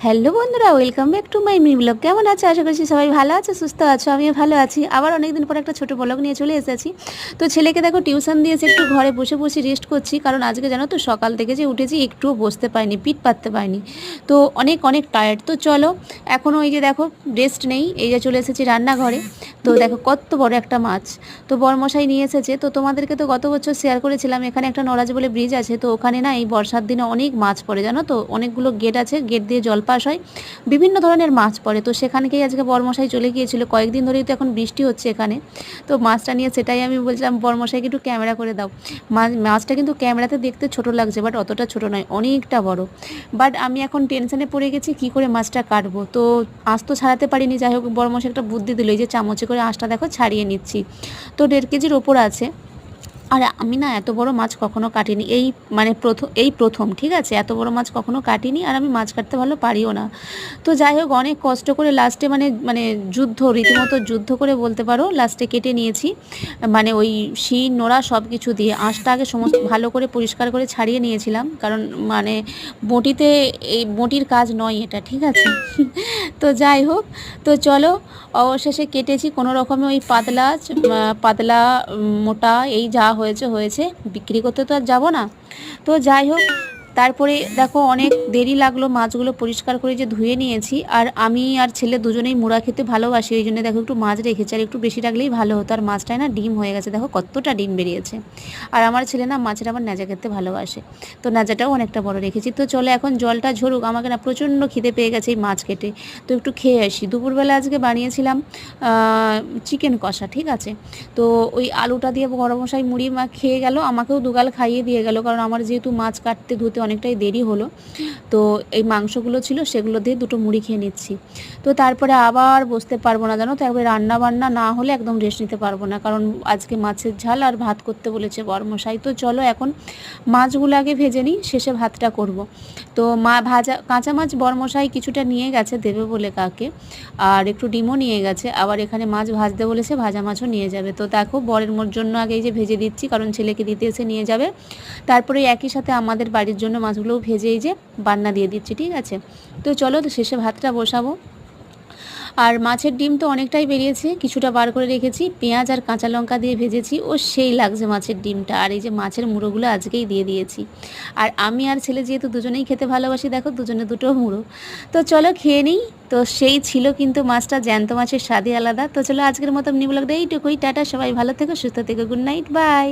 Hello বন্ধুরা, welcome back to my mini blog. কেমন আছো? আশা করছি সবাই ভালো আছে, সুস্থ আছো। আমিও ভালো আছি। আবার অনেকদিন পর একটা ছোটো ব্লগ নিয়ে চলে এসেছি। তো ছেলেকে দেখো টিউশন দিয়েছে, একটু ঘরে বসে বসে রেস্ট করছি, কারণ আজকে জানো তো সকাল থেকে যে উঠেছি একটুও বসতে পারিনি, পিঠ পাততে পারিনি। তো অনেক অনেক টায়ার্ড। তো চলো, এখনও এই যে দেখো রেস্ট নেই, এই যে চলে এসেছি রান্নাঘরে। তো দেখো কত বড় একটা মাছ তো বরমশাই নিয়ে এসেছে। তো তোমাদেরকে তো গত বছর শেয়ার করেছিলাম, এখানে একটা নরাজ বলে ব্রিজ আছে, তো ওখানে না এই বর্ষার দিনে অনেক মাছ পড়ে জানো তো। অনেকগুলো গেট আছে, গেট দিয়ে জল পাস হয়, বিভিন্ন ধরনের মাছ পড়ে। তো সেখানকেই আজকে বরমশাই চলে গিয়েছিল, কয়েকদিন ধরেই তো এখন বৃষ্টি হচ্ছে এখানে। তো মাছটা নিয়ে সেটাই আমি বলছিলাম বরমশাইকে একটু ক্যামেরা করে দাও। মাছটা কিন্তু ক্যামেরাতে দেখতে ছোট লাগছে, বাট অতটা ছোট নয়, অনেকটা বড়। বাট আমি এখন টেনশনে পড়ে গেছি কী করে মাছটা কাটবো। তো আঁশ তো ছাড়াতে পারিনি, যাই হোক বরমশাই একটা বুদ্ধি দিল, এই যে চামচে করে আঁশটা দেখো ছাড়িয়ে নিচ্ছি। তো 1.5 কেজির ওপর আছে। আর আমি না এত বড় মাছ কখনো কাটিনি, মানে প্রথম ঠিক আছে, এত বড় মাছ কখনো কাটিনি, আর আমি মাছ কাটতে ভালো পারিও না। তো যাই হোক অনেক কষ্ট করে লাস্টে মানে মানে যুদ্ধ, রীতিমতো যুদ্ধ করে বলতে পারো, লাস্টে কেটে নিয়েছি। মানে ওই শিং নোড়া সব কিছু দিয়ে আঁশটা আগে সমস্ত ভালো করে পরিষ্কার করে ছাড়িয়ে নিয়েছিলাম, কারণ মানে বটিতে, এই বটির কাজ নয় এটা, ঠিক আছে। তো যাই হোক, তো চলো অবশেষে কেটেছি কোনো রকমে, ওই পাতলা পাতলা মোটা এই যা হয়েছে হয়েছে, বিক্রি করতে তো আর যাবো না। তো যাই হোক, তারপরে দেখো অনেক দেরি লাগলো মাছগুলো পরিষ্কার করে যে ধুয়ে নিয়েছি। আর আমি আর ছেলে দুজনেই মুড়া খেতে ভালোবাসি, ওই জন্য দেখো একটু মাছ রেখেছি, আর একটু বেশি রাখলেই ভালো হতো। আর মাছটায় না ডিম হয়ে গেছে, দেখো কতটা ডিম বেরিয়েছে। আর আমার ছেলে না মাছের আবার ন্যাজা খেতে ভালোবাসে, তো ন্যাজাটাও অনেকটা বড় রেখেছি। তো চলো এখন জলটা ঝরুক, আমাকে না প্রচণ্ড খিদে পেয়ে গেছে এই মাছ কেটে, তো একটু খেয়ে আসি। দুপুরবেলা আজকে বানিয়েছিলাম চিকেন কষা, ঠিক আছে। তো ওই আলুটা দিয়ে বড়মশাই মুড়ি খেয়ে গেল, আমাকেও দুগাল খাইয়ে দিয়ে গেল, কারণ আমার যেহেতু মাছ কাটতে ধুতে অনেকটাই দেরি হলো। তো এই মাংসগুলো ছিল, সেগুলো দিয়ে দুটো মুড়ি খেয়ে নিচ্ছি। তো তারপরে আবার বসতে পারবো না জানো তো, একবার রান্না বান্না না হলে একদম রেস্ট নিতে পারবো না, কারণ আজকে মাছের ঝাল আর ভাত করতে বলেছে বরমশাই। তো চলো এখন মাছগুলো আগে ভেজে নিই, শেষে ভাতটা করব। তো কাঁচা মাছ বরমশাই কিছুটা নিয়ে গেছে দেবে বলে কাকে, আর একটু ডিমও নিয়ে গেছে, আবার এখানে মাছ ভাজতে বলেছে, ভাজা মাছও নিয়ে যাবে। তো দেখো বরের জন্য আগে এই যে ভেজে দিচ্ছি, কারণ ছেলেকে দিতে এসে নিয়ে যাবে। তারপরে একই সাথে আমাদের বাড়ির জন্য মাছগুলোও ভেজে এই যে বান্না দিয়ে দিচ্ছি, ঠিক আছে। তো চলো, তো শেষে ভাতটা বসাবো। আর মাছের ডিম তো অনেকটাই বেরিয়েছে, কিছুটা বার করে রেখেছি, পেঁয়াজ আর কাঁচা লঙ্কা দিয়ে ভেজেছি, ও সেই লাগছে মাছের ডিমটা। আর এই যে মাছের মুড়োগুলো আজকেই দিয়ে দিয়েছি। আর আমি আর ছেলে যেহেতু দুজনেই খেতে ভালোবাসি, দেখো দুজনে দুটো মুড়ো। তো চলো খেয়ে নিই। তো সেই ছিল কিন্তু মাছটা, জ্যান্ত মাছের স্বাদই আলাদা। তো চলো আজকের মতো মিনি ব্লগটা এইটুকুই, টাটা, সবাই ভালো থেকো, সুস্থ থেকো, গুড নাইট, বাই।